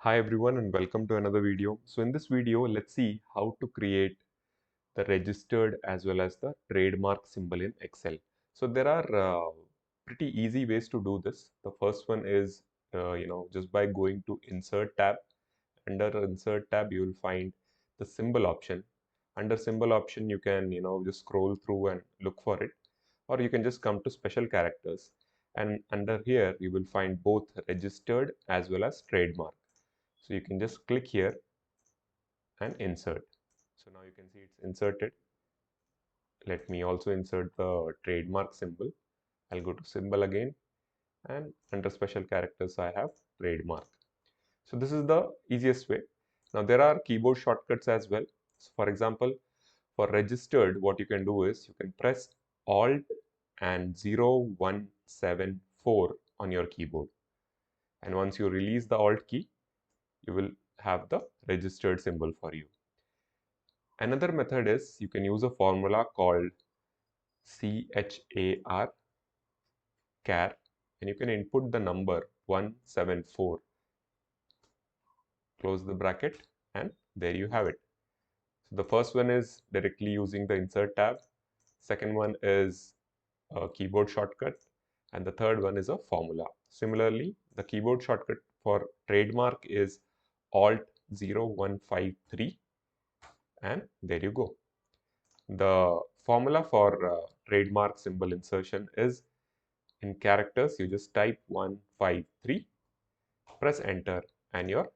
Hi everyone and welcome to another video. So in this video, let's see how to create the registered as well as the trademark symbol in Excel. So there are pretty easy ways to do this. The first one is, just by going to Insert tab. Under Insert tab, you will find the symbol option. Under symbol option, you can, just scroll through and look for it, or you can just come to special characters. And under here, you will find both registered as well as trademark. So you can just click here and insert. So now you can see it's inserted. Let me also insert the trademark symbol. I'll go to symbol again, and under special characters I have trademark. So this is the easiest way. Now there are keyboard shortcuts as well. So for example, for registered, what you can do is you can press Alt and 0174 on your keyboard. And once you release the Alt key, you will have the registered symbol for you. Another method is you can use a formula called CHAR, char, and you can input the number 174, close the bracket, and there you have it. So the first one is directly using the insert tab, second one is a keyboard shortcut, and the third one is a formula. Similarly, the keyboard shortcut for trademark is Alt 0153, and there you go. The formula for trademark symbol insertion is in characters, you just type 153, press enter, and your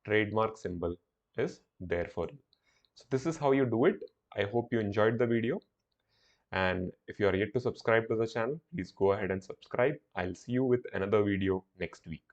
trademark symbol is there for you. So this is how you do it. I hope you enjoyed the video. And if you are yet to subscribe to the channel, please go ahead and subscribe. I'll see you with another video next week.